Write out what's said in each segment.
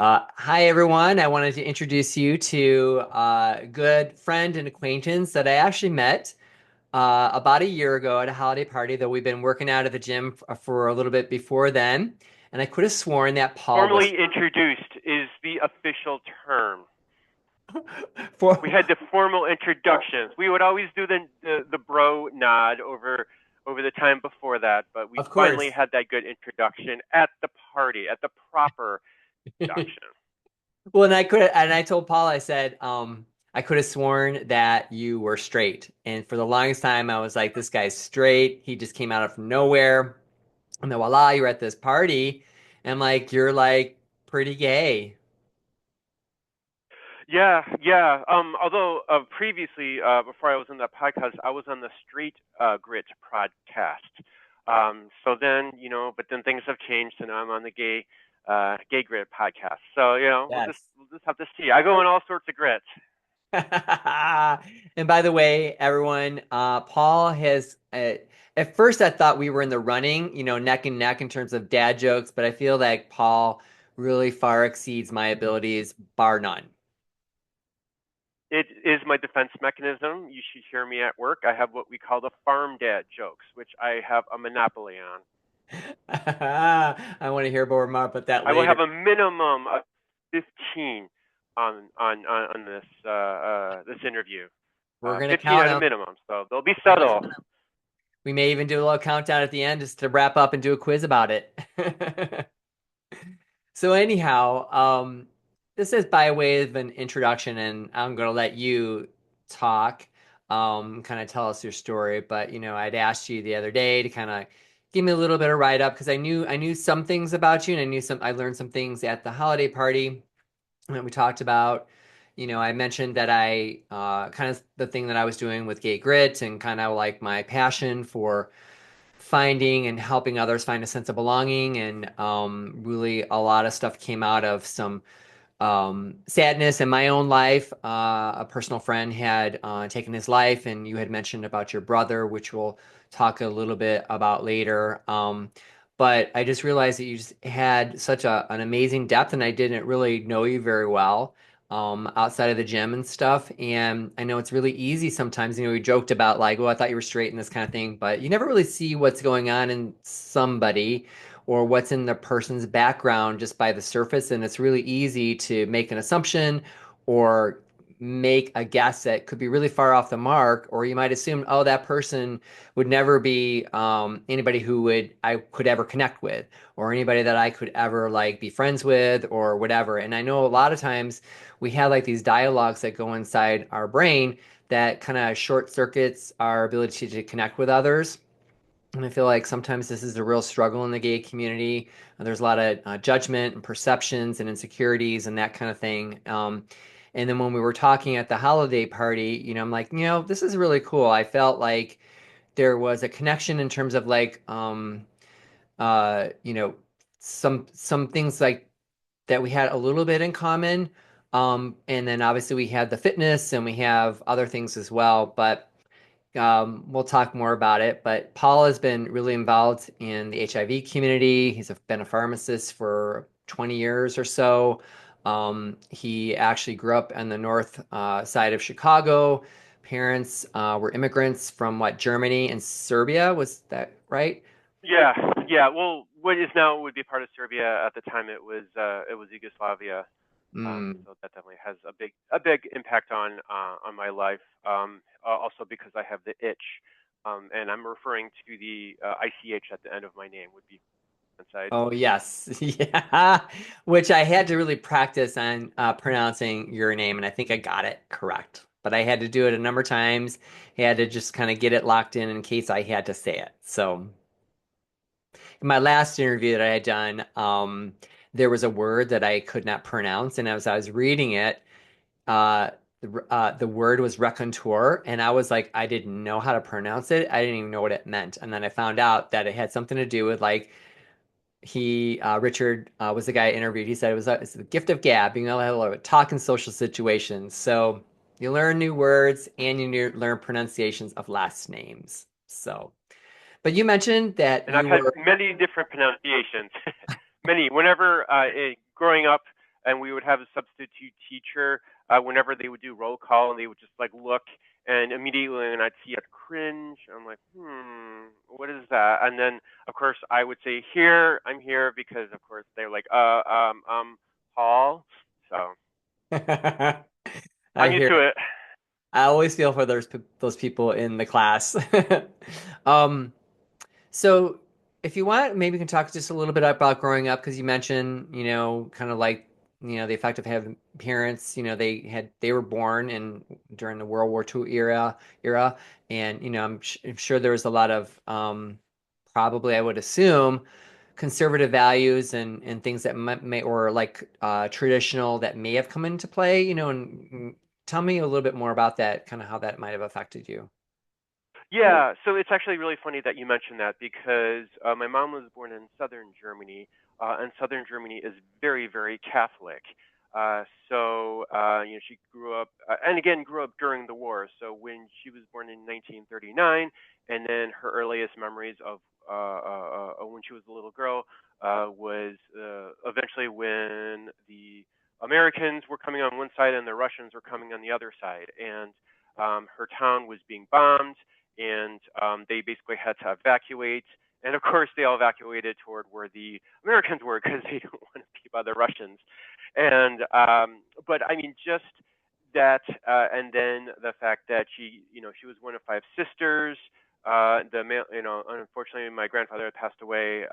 Hi, everyone. I wanted to introduce you to a good friend and acquaintance that I actually met about a year ago at a holiday party, though we've been working out at the gym for a little bit before then. And I could have sworn that Paul was Formally introduced is the official term. We for, had the formal introductions. We would always do the bro nod over the time before that, but we of finally course. had that good introduction at the party, at the proper introduction. Well, and I told Paul, I said, I could have sworn that you were straight. And for the longest time, I was like, this guy's straight. He just came out of nowhere. And then voila, you're at this party, and like you're like pretty gay. Yeah, yeah. Although previously, before I was on that podcast, I was on the Street Grit podcast. So then, but then things have changed, and I'm on the Gay Grit podcast. So we'll just Yes. we'll just have to see. I go in all sorts of grits. And by the way, everyone, Paul has, at first I thought we were in the running, neck and neck in terms of dad jokes, but I feel like Paul really far exceeds my abilities, bar none. It is my defense mechanism. You should hear me at work. I have what we call the farm dad jokes, which I have a monopoly on. I want to hear more about that I will later. have a minimum of 15 on this this interview. We're gonna 15 count at a them. minimum, so they'll be We're gonna subtle. count 'em. We may even do a little countdown at the end just to wrap up and do a quiz about it. So anyhow, this is by way of an introduction, and I'm gonna let you talk, kind of tell us your story. But I'd asked you the other day to kind of give me a little bit of write up because I knew some things about you, and I learned some things at the holiday party that we talked about. I mentioned that I kind of the thing that I was doing with Gay Grit and kind of like my passion for finding and helping others find a sense of belonging. And really, a lot of stuff came out of some sadness in my own life. A personal friend had taken his life, and you had mentioned about your brother, which we'll talk a little bit about later. But I just realized that you just had such an amazing depth, and I didn't really know you very well outside of the gym and stuff. And I know it's really easy sometimes. We joked about like, "Oh, I thought you were straight," and this kind of thing, but you never really see what's going on in somebody or what's in the person's background just by the surface. And it's really easy to make an assumption or make a guess that could be really far off the mark, or you might assume, oh, that person would never be anybody who would I could ever connect with, or anybody that I could ever like be friends with, or whatever. And I know a lot of times we have like these dialogues that go inside our brain that kind of short circuits our ability to connect with others. And I feel like sometimes this is a real struggle in the gay community. There's a lot of judgment and perceptions and insecurities and that kind of thing. And then when we were talking at the holiday party, I'm like, this is really cool. I felt like there was a connection in terms of like, uh, you know, some things like that we had a little bit in common. And then obviously we had the fitness and we have other things as well. But we'll talk more about it, but Paul has been really involved in the HIV community. Been a pharmacist for 20 years or so. He actually grew up on the north side of Chicago. Parents were immigrants from what, Germany and Serbia? Was that right? Yeah, yeah. Well, what is now would be part of Serbia at the time it was Yugoslavia. Mm. So that definitely has a big impact on my life. Also because I have the itch, and I'm referring to the ICH at the end of my name would be inside. Oh, yes. Yeah. Which I had to really practice on pronouncing your name, and I think I got it correct. But I had to do it a number of times. I had to just kind of get it locked in case I had to say it. So, in my last interview that I had done, there was a word that I could not pronounce, and as I was reading it, the word was raconteur, and I was like, I didn't know how to pronounce it. I didn't even know what it meant, and then I found out that it had something to do with like Richard was the guy I interviewed. He said it's the gift of gab, being able to talk in social situations. So you learn new words and learn pronunciations of last names. So, but you mentioned that And I've you had were many different pronunciations. Many. Whenever growing up, and we would have a substitute teacher whenever they would do roll call, and they would just like look, and immediately, and I'd see a cringe. I'm like, what is that? And then, of course, I would say, here, I'm here, because, of course, they're like, Paul. So I I'm used hear to it. I always feel for those people in the class. Um, so if you want, maybe we can talk just a little bit about growing up because you mentioned, kind of like, the effect of having parents, they were born in during the World War II era, and I'm sure there was a lot of probably I would assume conservative values and things that may or like traditional that may have come into play, and tell me a little bit more about that, kind of how that might have affected you. Yeah, so it's actually really funny that you mentioned that, because my mom was born in southern Germany, and southern Germany is very, very Catholic. She grew up, and again, grew up during the war. So when she was born in 1939, and then her earliest memories of when she was a little girl was eventually when the Americans were coming on one side and the Russians were coming on the other side, and her town was being bombed, and they basically had to evacuate. And of course, they all evacuated toward where the Americans were because they didn't want to be by the Russians. And but I mean, just that, and then the fact that she was one of five sisters. The male, unfortunately, my grandfather had passed away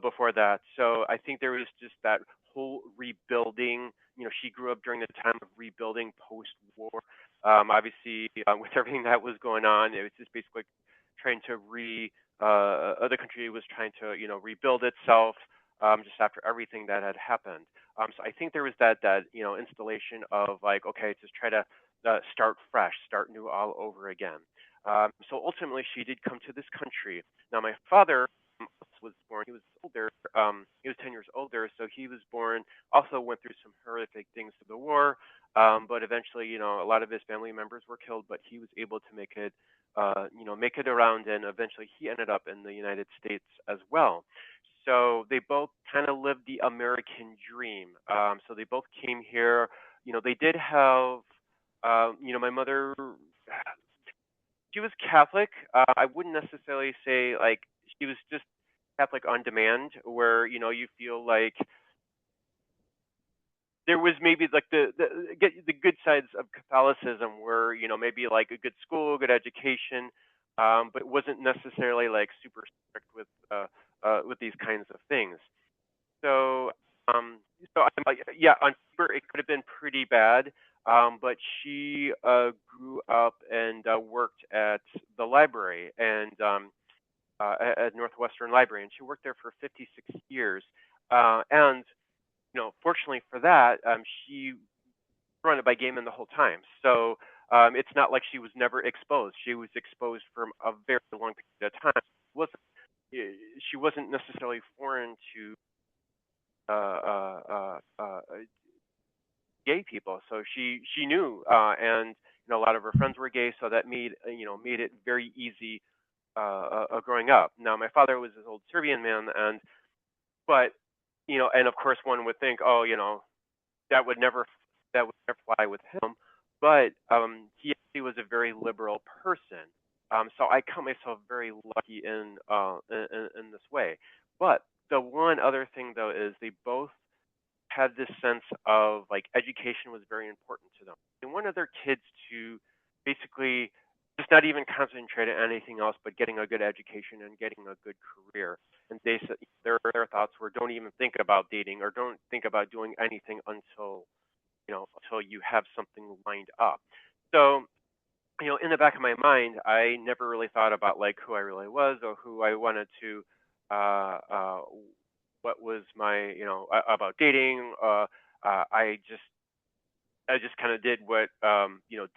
before that. So I think there was just that whole rebuilding. She grew up during the time of rebuilding post-war. Obviously, with everything that was going on, it was just basically trying to the country was trying to, rebuild itself just after everything that had happened. So I think there was that installation of like, okay, just try to start fresh, start new all over again. So ultimately, she did come to this country. Now, my father was born. He was older. He was 10 years older, so he was born. Also went through some horrific things through the war, but eventually, a lot of his family members were killed, but he was able to make it, make it around, and eventually he ended up in the United States as well. So they both kind of lived the American dream. So they both came here. They did have, my mother, she was Catholic. I wouldn't necessarily say like she was just Catholic on demand, where you feel like there was maybe like the good sides of Catholicism, where maybe like a good school, good education, but it wasn't necessarily like super strict with these kinds of things. So um, so I'm like, yeah, on paper it could have been pretty bad, but she grew up and worked at the library, and at Northwestern Library, and she worked there for 56 years. And fortunately for that, she surrounded by gay men the whole time. So it's not like she was never exposed. She was exposed for a very long period of time. She wasn't necessarily foreign to uh, uh, uh, uh, gay people. So she knew, and a lot of her friends were gay, so that made it very easy growing up. Now my father was this old Serbian man, and but and of course one would think, oh, that would never that would never fly with him. But he actually was a very liberal person. So I count myself very lucky in this way. But the one other thing though is they both had this sense of like education was very important to them. They wanted their kids to basically just not even concentrate on anything else but getting a good education and getting a good career. And they said their thoughts were, don't even think about dating, or don't think about doing anything until you have something lined up. So in the back of my mind, I never really thought about like who I really was, or who I wanted to, uh, uh, what was my, about dating. I just kind of did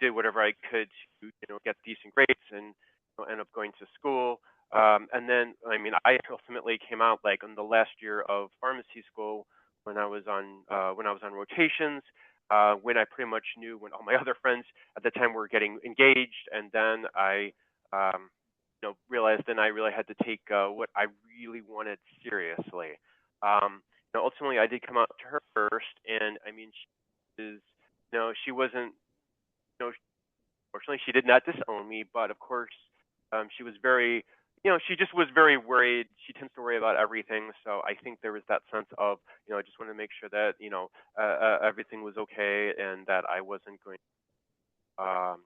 did whatever I could to, get decent grades and end up going to school. And then, I mean, I ultimately came out like in the last year of pharmacy school when I was on rotations, when I pretty much knew when all my other friends at the time were getting engaged, and then I, realized then I really had to take what I really wanted seriously. ultimately I did come out to her first, and I mean, she is, she wasn't, fortunately, she did not disown me, but of course, she was very, she just was very worried. She tends to worry about everything, so I think there was that sense of, I just wanted to make sure that, everything was okay and that I wasn't going, um,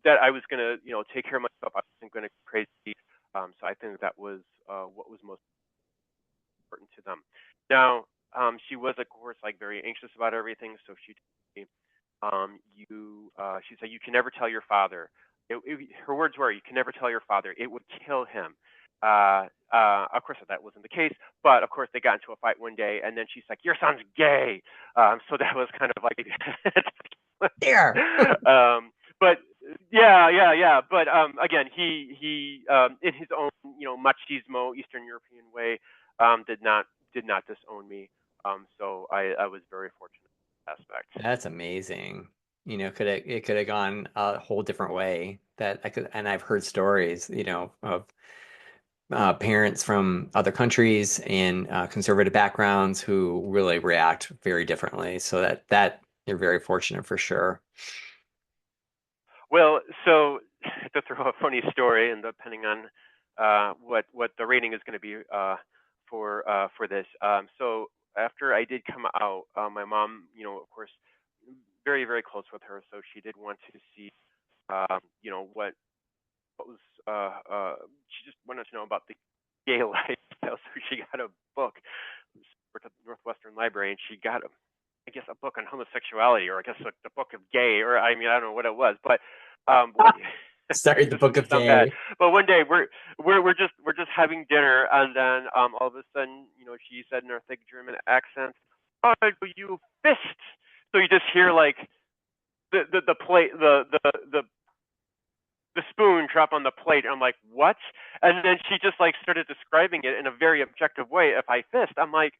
that I was going to, take care of myself. I wasn't going to go crazy. So I think that was what was most important to them. Now, she was, of course, like very anxious about everything, so she told me, she said, you can never tell your father. Her words were, you can never tell your father. It would kill him. Of course, that wasn't the case, but of course, they got into a fight one day, and then she's like, your son's gay. So that was kind of like, There. but yeah. But again, he in his own, machismo, Eastern European way, did not disown me. So I was very fortunate in that aspect. That's amazing. It could have gone a whole different way that I could, and I've heard stories, of parents from other countries and conservative backgrounds who really react very differently. So that you're very fortunate for sure. Well, so to throw a funny story, and depending on what the rating is going to be for this, so after I did come out, my mom, of course, very very close with her, so she did want to see, what was she just wanted to know about the gay lifestyle, so she got a book. Worked at the Northwestern Library, and she got I guess a book on homosexuality, or I guess like the book of gay, or I mean I don't know what it was, but one Sorry, the this is Book gonna of sound bad, Gay. but one day we're just having dinner, and then all of a sudden, she said in her thick German accent, "Oh, do you fist?" So you just hear like the plate the spoon drop on the plate. And I'm like, what? And then she just like started describing it in a very objective way. If I fist, I'm like,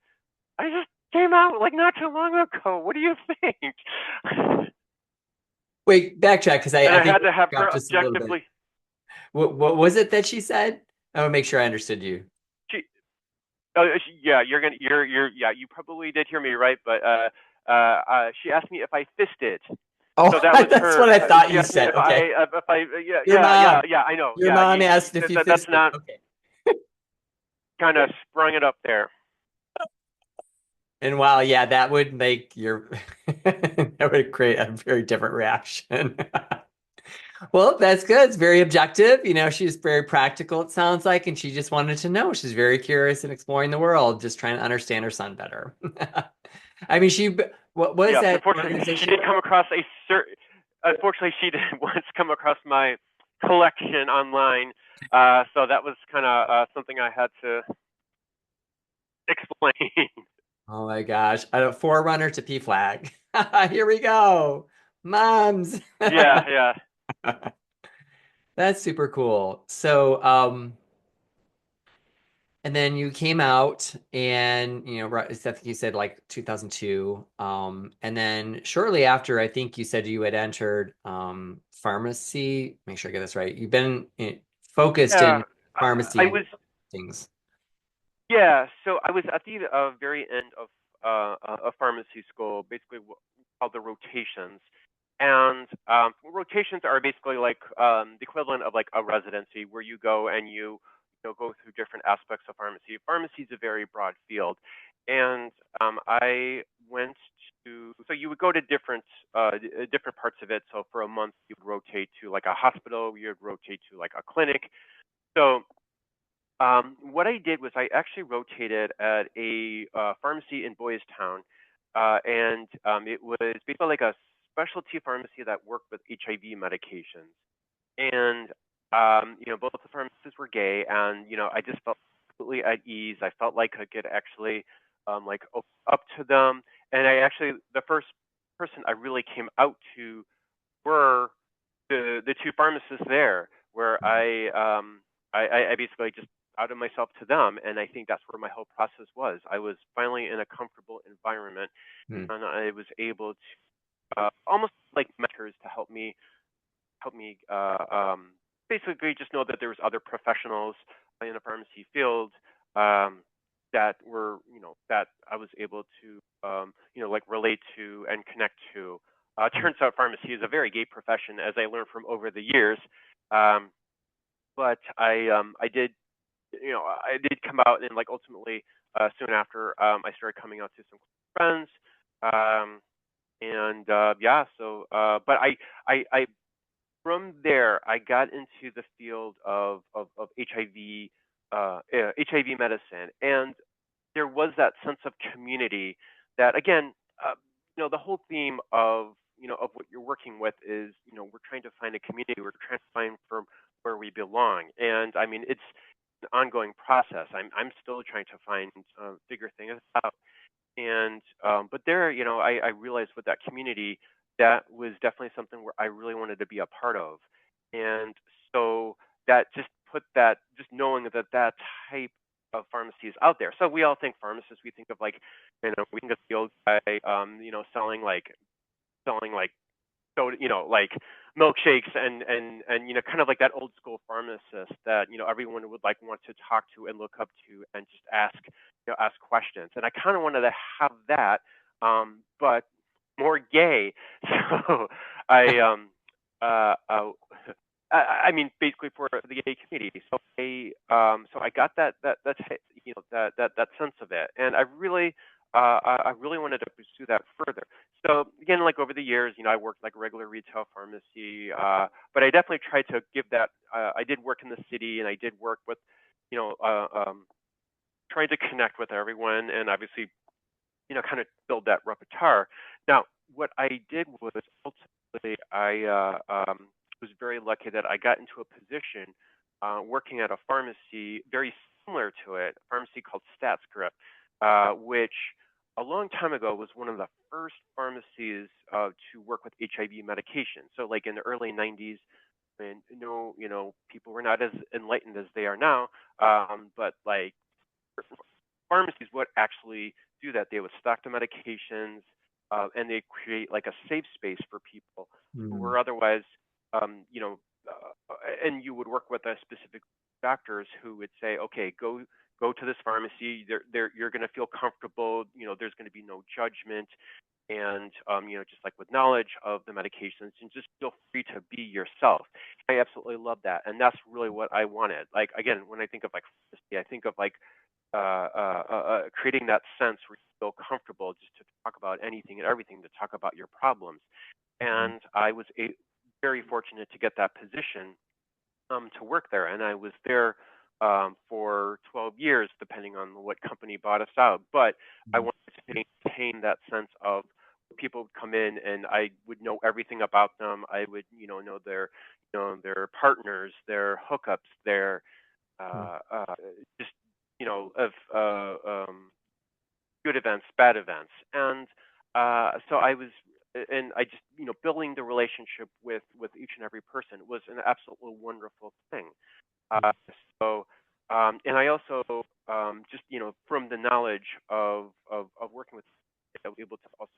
I just came out like not too long ago. What do you think? Wait, backtrack because And I I think had you to have her dropped just a little bit. objectively. What was it that she said? I want to make sure I understood you. She, yeah, yeah, you probably did hear me right, but she asked me if I fisted. Oh, So that was that's her. what I thought She you asked me said. Okay. if I, yeah, Your mom. yeah. I know. Your Yeah, mom asked if you that's fisted. not Okay. kind of sprung it up there. And wow, yeah, that would make your that would create a very different reaction. Well, that's good. It's very objective. She's very practical, it sounds like, and she just wanted to know. She's very curious and exploring the world, just trying to understand her son better. I mean, what was Yes, that unfortunately, she organization? did come across a certain. Unfortunately, she did once come across my collection online, so that was kind of something I had to explain. Oh my gosh. A forerunner to P flag. Here we go. Moms. Yeah, yeah. That's super cool. So, and then you came out and, right, I think you said like 2002. And then shortly after, I think you said you had entered pharmacy. Make sure I get this right. You've been focused Yeah, in pharmacy I and was. things. Yeah, so I was at the very end of a pharmacy school, basically called the rotations, and rotations are basically like the equivalent of like a residency where you go and you go through different aspects of pharmacy. Pharmacy is a very broad field, and I went to so you would go to different parts of it. So for a month you would rotate to like a hospital, you would rotate to like a clinic. So what I did was I actually rotated at a pharmacy in Boys Town, and it was basically like a specialty pharmacy that worked with HIV medications. And both the pharmacists were gay, and I just felt completely at ease. I felt like I could actually like open up to them, and I actually the first person I really came out to were the two pharmacists there, where I basically just outed myself to them, and I think that's where my whole process was. I was finally in a comfortable environment, Hmm. and I was able to almost like mentors to help me basically just know that there was other professionals in the pharmacy field. that were, that I was able to, like relate to and connect to. Turns out pharmacy is a very gay profession, as I learned from over the years. Um, but I did, I did come out, and like ultimately, soon after, I started coming out to some friends. Um, and yeah, so, but I from there, I got into the field of HIV, HIV medicine, and there was that sense of community that, again, uh, the whole theme of, of what you're working with is, we're trying to find a community, we're trying to find from where we belong, and I mean, it's an ongoing process. I'm still trying to find, figure things out. And but there, I realized with that community, that was definitely something where I really wanted to be a part of. And so that just put that, just knowing that that type of pharmacy is out there. So we all think pharmacists, we think of like, we think of the old guy, selling like, so, like milkshakes, and kind of like that old school pharmacist that, everyone would like want to talk to and look up to and just ask, ask questions. And I kind of wanted to have that, but more gay. So I uh, uh I mean, basically for the gay community. So I got that sense of it, and I really wanted to pursue that further. So again, like over the years, I worked like regular retail pharmacy, but I definitely tried to give that. I did work in the city, and I did work with, you know, uh, um, trying to connect with everyone, and obviously, kind of build that repertoire. Now, what I did was ultimately was very lucky that I got into a position, working at a pharmacy very similar to it, a pharmacy called Stats, which a long time ago was one of the first pharmacies to work with HIV medication. So, like in the early '90s, when people were not as enlightened as they are now, but like pharmacies would actually do that. They would stock the medications, and they create like a safe space for people who Mm. were otherwise, um, you know, and you would work with a specific doctors who would say, okay, go to this pharmacy. You're going to feel comfortable. There's going to be no judgment, and just like with knowledge of the medications, and just feel free to be yourself. I absolutely love that, and that's really what I wanted. Like again, when I think of like pharmacy, I think of like creating that sense where you feel comfortable just to talk about anything and everything, to talk about your problems. And I was very fortunate to get that position, to work there, and I was there for 12 years, depending on what company bought us out. But I wanted to maintain that sense of people would come in, and I would know everything about them. I would, know their partners, their hookups, their just of good events, bad events, and so I was, and I just building the relationship with each and every person was an absolutely wonderful thing. Uh, so and I also, just from the knowledge of working with, I was able to also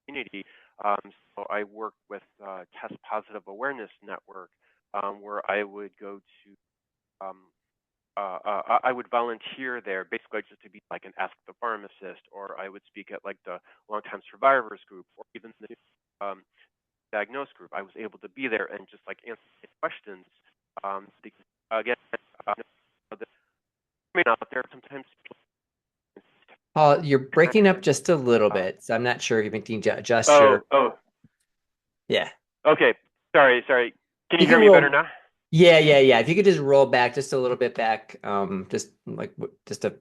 community. So I worked with Test Positive Awareness Network, where I would go to I would volunteer there, basically just to be like an Ask the Pharmacist, or I would speak at like the Longtime Survivors group, or even the Diagnose group. I was able to be there and just like answer questions. Because again, the out there sometimes. Paul, you're breaking up just a little bit, so I'm not sure if you can adjust Oh, your. oh, Yeah, okay. Sorry. Can you you hear can me better roll. now? Yeah. If you could just roll back just a little bit back, just like just a,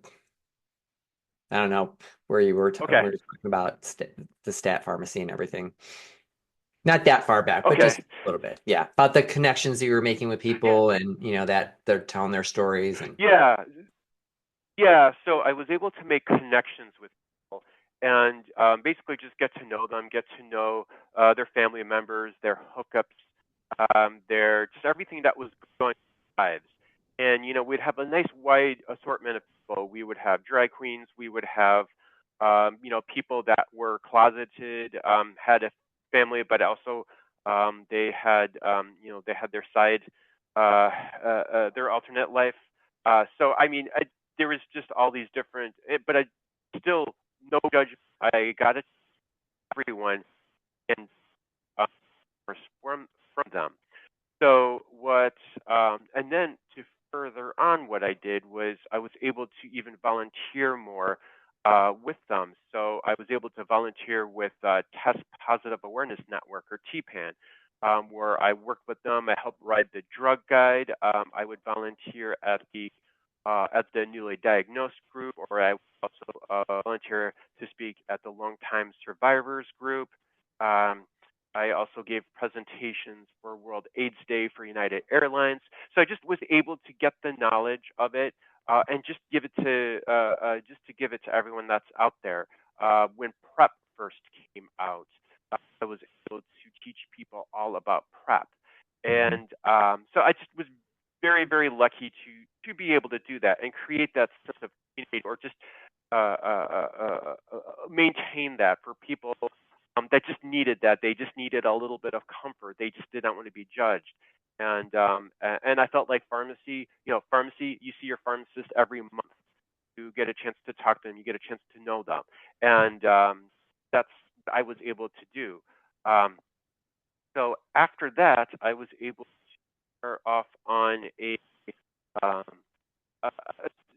I don't know where you were. We Okay. were just talking about the stat pharmacy and everything. Not that far back, but Okay. just a little bit. Yeah, about the connections that you were making with Yeah. people, and that they're telling their stories and. Yeah. Yeah, so I was able to make connections with people, and basically just get to know them, get to know their family members, their hookups, their just everything that was going on in their lives. And we'd have a nice wide assortment of people. We would have drag queens. We would have people that were closeted, had a family, but also they had their side, their alternate life. So I mean, there was just all these different, but I still no judgment. I got it everyone and from them. So and then to further on, what I did was I was able to even volunteer more with them. So I was able to volunteer with Test Positive Awareness Network, or TPAN, where I worked with them. I helped write the drug guide. I would volunteer at the newly diagnosed group, or I would also volunteer to speak at the long time survivors group. Um, I also gave presentations for World AIDS Day for United Airlines. So I just was able to get the knowledge of it and just to give it to everyone that's out there. When PrEP first came out, I was able to teach people all about PrEP, Mhm. and so I just was very, very lucky be able to do that and create that sense of community, or just maintain that for people that just needed that. They just needed a little bit of comfort. They just did not want to be judged. And I felt like pharmacy, you see your pharmacist every month. You get a chance to talk to them. You get a chance to know them. And that's what I was able to do. Um, so after that, I was able to start off on um, uh,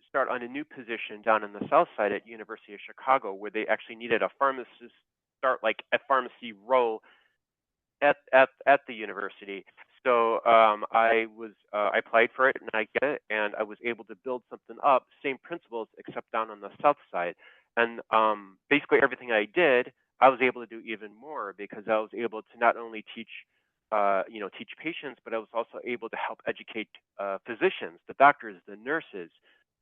start on a new position down in the South Side at University of Chicago, where they actually needed a pharmacist start like a pharmacy role at the university. So I applied for it and I get it, and I was able to build something up, same principles except down on the South Side. And basically everything I did, I was able to do even more, because I was able to not only teach patients, but I was also able to help educate physicians, the doctors, the nurses,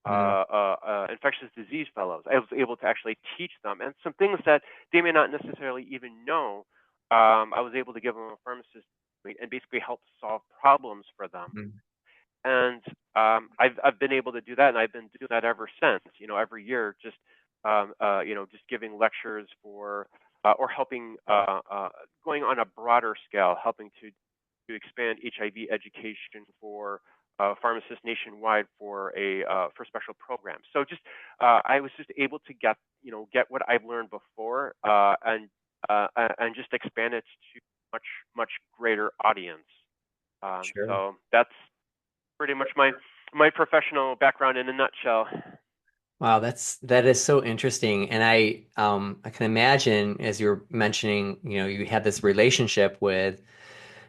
Mhm. infectious disease fellows. I was able to actually teach them, and some things that they may not necessarily even know. I was able to give them a pharmacist and basically help solve problems for them. Mhm. And I've been able to do that, and I've been doing that ever since. Every year, just giving lectures for or helping going on a broader scale, helping to expand HIV education for pharmacists nationwide for special programs. So just I was just able to get what I've learned before and just expand it to much greater audience. Sure. So that's pretty much my professional background in a nutshell. Wow, that is so interesting. And I can imagine, as you're mentioning, you had this relationship with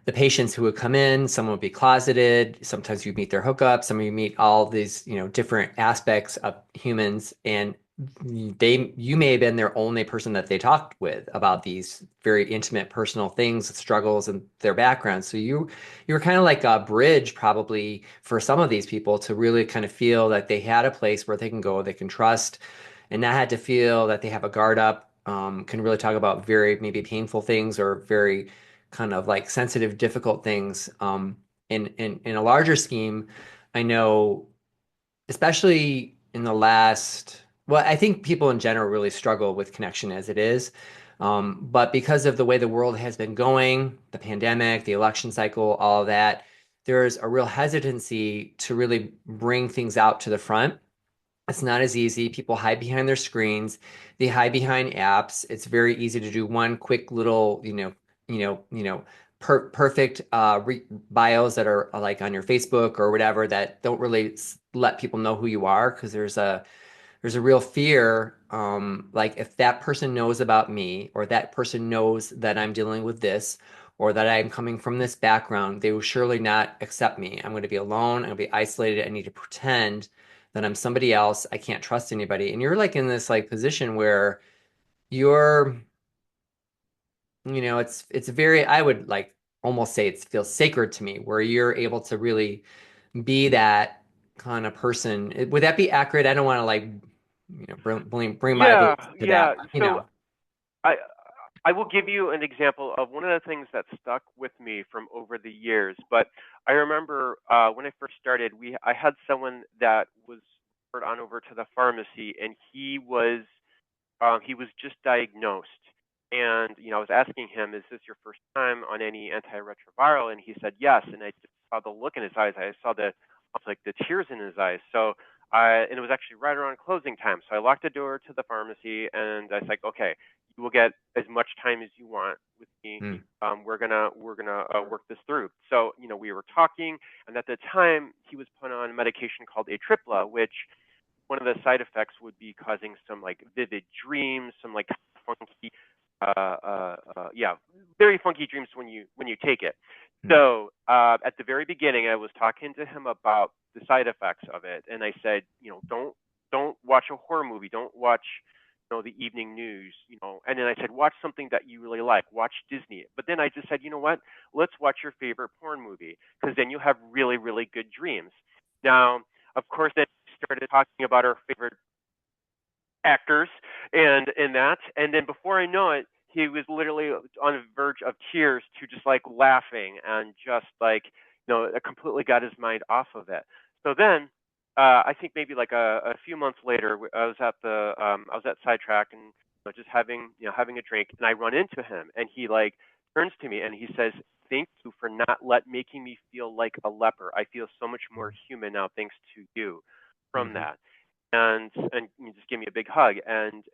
the patients who would come in. Some would be closeted. Sometimes you meet their hookups. Some of you meet all these, different aspects of humans, and you may have been their only person that they talked with about these very intimate, personal things, struggles, and their backgrounds. So you were kind of like a bridge, probably, for some of these people to really kind of feel that they had a place where they can go, they can trust, and not had to feel that they have a guard up. Can really talk about very maybe painful things, or very kind of like sensitive, difficult things. In a larger scheme, I know, especially in the last, well, I think people in general really struggle with connection as it is. But because of the way the world has been going, the pandemic, the election cycle, all of that, there's a real hesitancy to really bring things out to the front. It's not as easy. People hide behind their screens. They hide behind apps. It's very easy to do one quick little, perfect bios that are like on your Facebook or whatever, that don't really let people know who you are, because there's a real fear, like, if that person knows about me, or that person knows that I'm dealing with this, or that I'm coming from this background, they will surely not accept me. I'm going to be alone. I'm going to be isolated. I need to pretend that I'm somebody else. I can't trust anybody. And you're like in this like position where you're, it's very, I would like almost say it feels sacred to me, where you're able to really be that kind of person. Would that be accurate? I don't want to like, bring my Yeah, beliefs to yeah. that. So I I will give you an example of one of the things that stuck with me from over the years. But I remember when I first started, I had someone that was referred on over to the pharmacy, and he was just diagnosed. And I was asking him, "Is this your first time on any antiretroviral?" And he said yes. And I just saw the look in his eyes. I saw the almost like the tears in his eyes. So And it was actually right around closing time. So I locked the door to the pharmacy, and I was like, okay, you will get as much time as you want with me. Mm. We're gonna work this through. So we were talking, and at the time he was put on a medication called Atripla, which one of the side effects would be causing some like vivid dreams, some like funky, yeah, very funky dreams when you take it. Mm. So at the very beginning, I was talking to him about the side effects of it, and I said, don't watch a horror movie, don't watch the evening news, and then I said, watch something that you really like, watch Disney. But then I just said, you know what? Let's watch your favorite porn movie, because then you have really, really good dreams. Now, of course, then we started talking about our favorite actors and that, and then before I know it, he was literally on the verge of tears to just like laughing and just like it completely got his mind off of it. So then I think maybe like a few months later, I was at Sidetrack and just having a drink, and I run into him, and he like turns to me and he says, "Thank you for not making me feel like a leper. I feel so much more human now thanks to you from Mm-hmm. that." And you just give me a big hug, and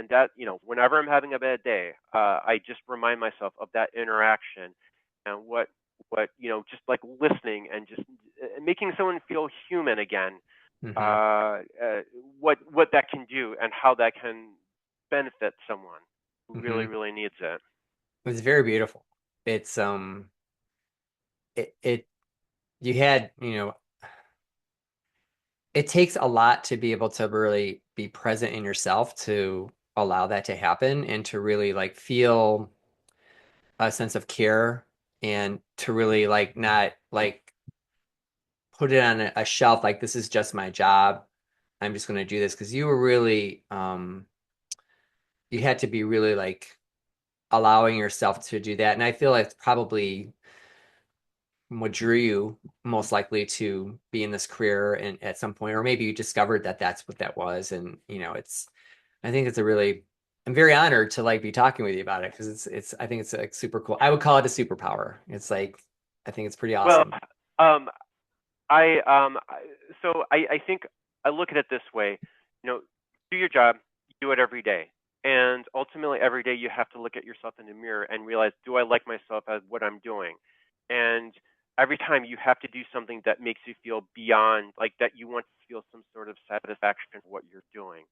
that whenever I'm having a bad day, I just remind myself of that interaction and just like listening and just making someone feel human again, Mm-hmm. uh, uh, what that can do and how that can benefit someone who Mm-hmm. really really needs it. It's very beautiful. It's it you had, it takes a lot to be able to really be present in yourself to allow that to happen and to really like feel a sense of care and to really like not like put it on a shelf like this is just my job. I'm just going to do this because you were really you had to be really like allowing yourself to do that. And I feel like it's probably what drew you most likely to be in this career and at some point, or maybe you discovered that that's what that was. And it's I think it's a really I'm very honored to like be talking with you about it because I think it's like super cool. I would call it a superpower. It's like I think it's pretty Well, awesome. um, I think I look at it this way, do your job, do it every day, and ultimately every day you have to look at yourself in the mirror and realize, do I like myself as what I'm doing? And every time you have to do something that makes you feel beyond, like that you want to feel some sort of satisfaction in what you're doing.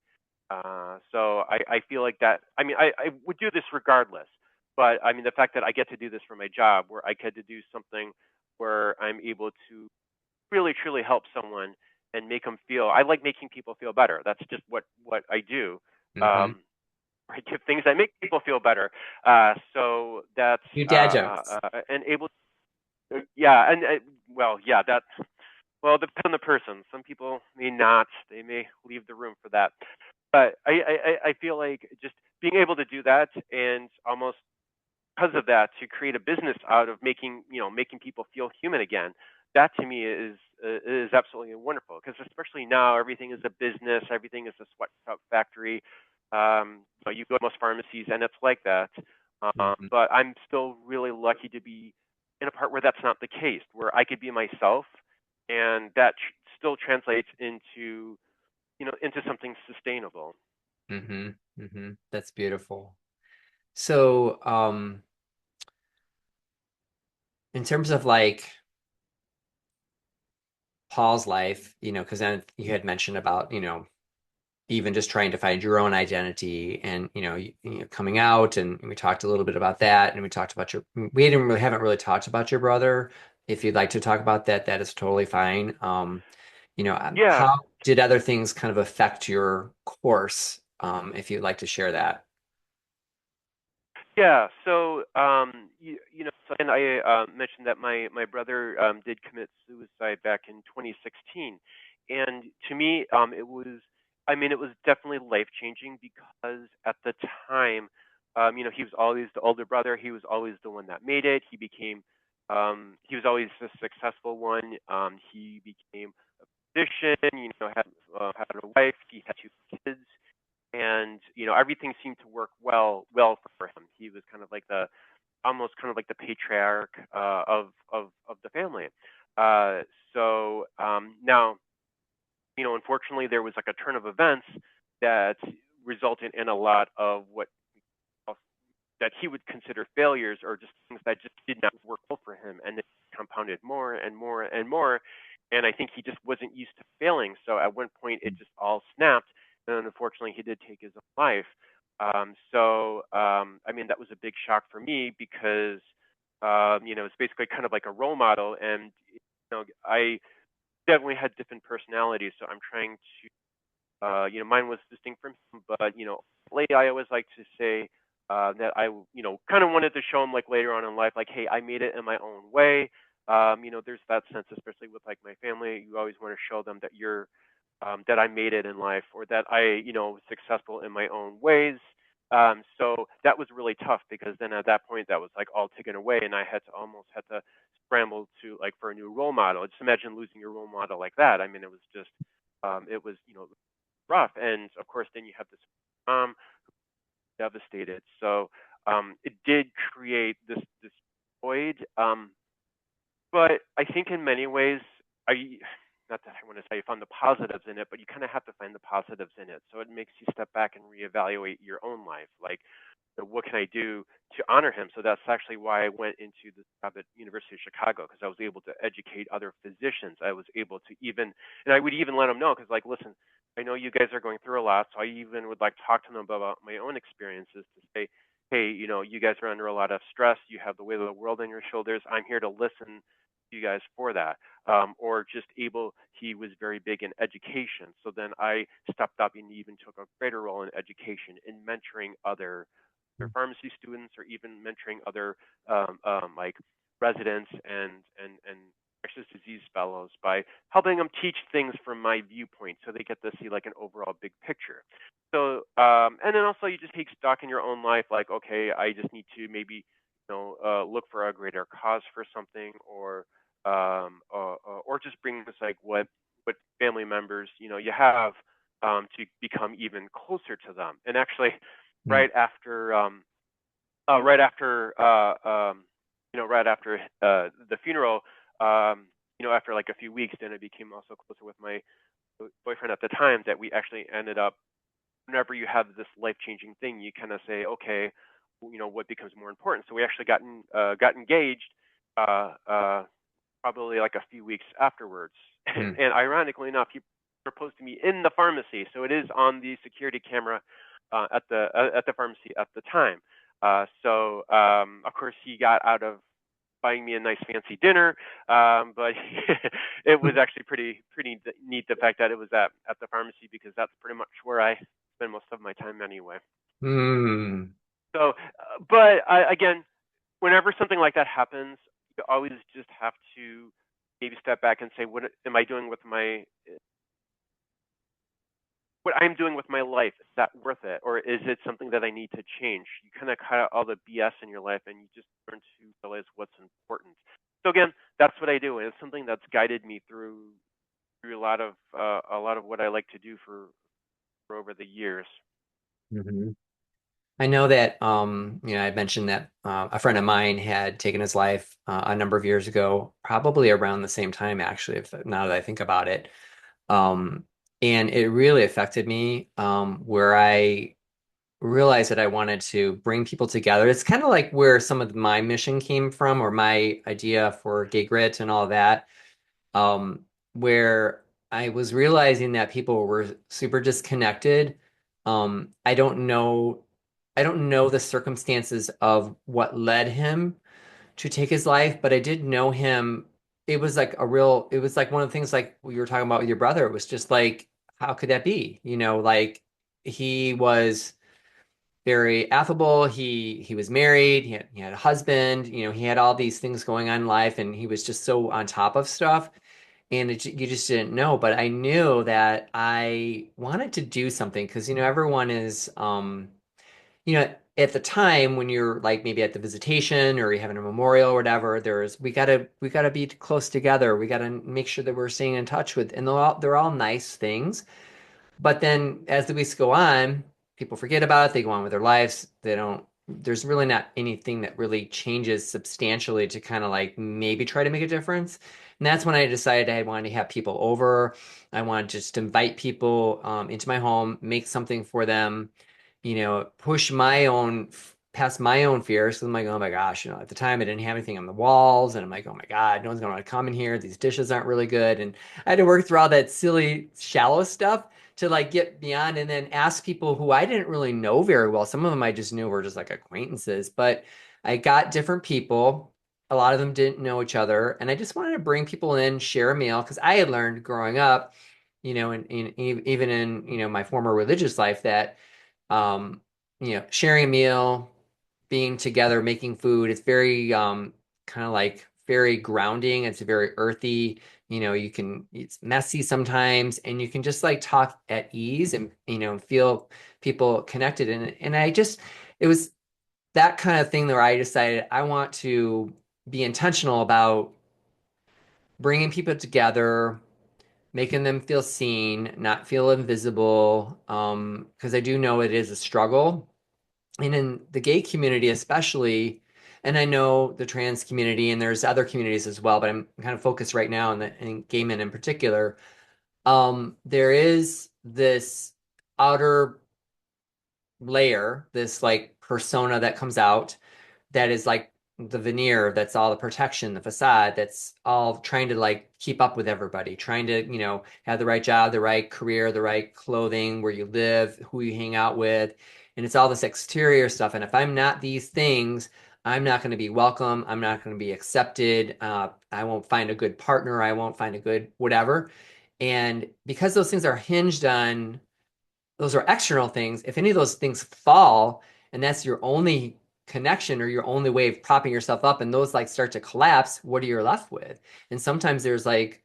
So I feel like that. I mean, I would do this regardless, but I mean, the fact that I get to do this for my job, where I get to do something where I'm able to really truly help someone and make them feel. I like making people feel better. That's just what I do. Hmm. Um, I give things that make people feel better. So that's You dad jokes. and able. Yeah, and well, yeah, that. Well, it depends on the person. Some people may not. They may leave the room for that. But I feel like just being able to do that and almost because of that to create a business out of making people feel human again. That to me is absolutely wonderful because especially now everything is a business, everything is a sweatshop factory. You go to most pharmacies and it's like that. Hmm. But I'm still really lucky to be in a part where that's not the case, where I could be myself, and that still translates into something sustainable. Hmm. Hmm. That's beautiful. So, in terms of like Paul's life, because then you had mentioned about, even just trying to find your own identity and, coming out, and we talked a little bit about that, and we talked about we haven't really talked about your brother. If you'd like to talk about that, that is totally fine. Yeah, How did other things kind of affect your course? If you'd like to share that. yeah. So, so and I mentioned that my brother did commit suicide back in 2016, and to me, it was definitely life changing because at the time, he was always the older brother. He was always the one that made it. He was always the successful one. He became a physician. Had a wife. He had two kids and everything seemed to work well for him. He was kind of like the almost kind of like the patriarch of the family. Uh, so now, unfortunately, unfortunately, there was like a turn of events that resulted in a lot of what that he would consider failures or just things that just did not work well for him, and it compounded more and more and more. And I think he just wasn't used to failing. So at one point, it just all snapped, and unfortunately, he did take his own life. I mean, that was a big shock for me because, it's basically kind of like a role model, and I definitely had different personalities. So I'm trying to, mine was distinct from him, but lately I always like to say that I, kind of wanted to show him like later on in life, like, hey, I made it in my own way. There's that sense, especially with like my family. You always want to show them that that I made it in life or that I, was successful in my own ways. So that was really tough because then at that point that was like all taken away, and I had to scramble to like for a new role model. Just imagine losing your role model like that. I mean, it was rough, and of course then you have this devastated. So it did create this void. But I think in many ways, I not that I want to say you found the positives in it, but you kind of have to find the positives in it. So it makes you step back and reevaluate your own life. Like, what can I do to honor him? So that's actually why I went into the job at University of Chicago, because I was able to educate other physicians. I was able to and I would even let them know, because like, listen, I know you guys are going through a lot, so I even would like talk to them about my own experiences to say, hey, you guys are under a lot of stress. You have the weight of the world on your shoulders. I'm here to listen to you guys for that. Or just he was very big in education. So then I stepped up and even took a greater role in education, in mentoring other pharmacy students, or even mentoring other like residents and infectious disease fellows by helping them teach things from my viewpoint, so they get to see like an overall big picture. So and then also you just take stock in your own life, like, okay, I just need to maybe look for a greater cause for something, or just bring this like what family members you have, to become even closer to them. And actually, Mm. right after right after right after the funeral, after like a few weeks, then I became also closer with my boyfriend at the time, that we actually ended up, whenever you have this life-changing thing, you kind of say, okay, what becomes more important. So we actually got engaged probably like a few weeks afterwards. Mm. And ironically enough, he proposed to me in the pharmacy, so it is on the security camera at the pharmacy at the time. Of course, he got out of buying me a nice fancy dinner, but it was actually pretty neat, the fact that it was at the pharmacy, because that's pretty much where I spend most of my time anyway. Mm. So, but again, whenever something like that happens, you always just have to maybe step back and say, what am I doing with what I'm doing with my life? Is that worth it, or is it something that I need to change? You kind of cut out all the BS in your life, and you just learn to realize what's important. So again, that's what I do, and it's something that's guided me through a lot of what I like to do for over the years. Mhm. I know that I mentioned that a friend of mine had taken his life a number of years ago, probably around the same time, actually, if now that I think about it. Um, and it really affected me, where I realized that I wanted to bring people together. It's kind of like where some of my mission came from, or my idea for Gay Grit and all that, where I was realizing that people were super disconnected. Um, I don't know, I don't know the circumstances of what led him to take his life, but I did know him. It was like one of the things like we were talking about with your brother. It was just like, how could that be? Like he was very affable. He was married. He had a husband. He had all these things going on in life, and he was just so on top of stuff. And you just didn't know. But I knew that I wanted to do something because everyone is at the time when you're like maybe at the visitation or you're having a memorial or whatever, we gotta be close together. We gotta make sure that we're staying in touch with, and they're all nice things. But then as the weeks go on, people forget about it. They go on with their lives. They don't there's really not anything that really changes substantially to kind of like maybe try to make a difference. And that's when I decided I wanted to have people over. I wanted to just invite people into my home, make something for them, push my own past my own fears. So I'm like, oh my gosh, at the time I didn't have anything on the walls, and I'm like, oh my God, no one's gonna want to come in here. These dishes aren't really good, and I had to work through all that silly, shallow stuff to like get beyond and then ask people who I didn't really know very well. Some of them I just knew were just like acquaintances, but I got different people. A lot of them didn't know each other, and I just wanted to bring people in, share a meal because I had learned growing up, even in my former religious life that sharing a meal, being together, making food. It's very kind of like very grounding. It's very earthy. It's messy sometimes, and you can just like talk at ease and feel people connected. And it was that kind of thing where I decided I want to be intentional about bringing people together, making them feel seen, not feel invisible. Because I do know it is a struggle, and in the gay community especially, and I know the trans community and there's other communities as well, but I'm kind of focused right now on in gay men in particular. There is this outer layer, this like persona that comes out that is like the veneer, that's all the protection, the facade, that's all trying to like keep up with everybody, trying to, have the right job, the right career, the right clothing, where you live, who you hang out with. And it's all this exterior stuff. And if I'm not these things, I'm not going to be welcome. I'm not going to be accepted. I won't find a good partner. I won't find a good whatever. And because those things are hinged on those are external things. If any of those things fall, and that's your only connection or your only way of propping yourself up, and those like start to collapse, what are you left with? And sometimes there's like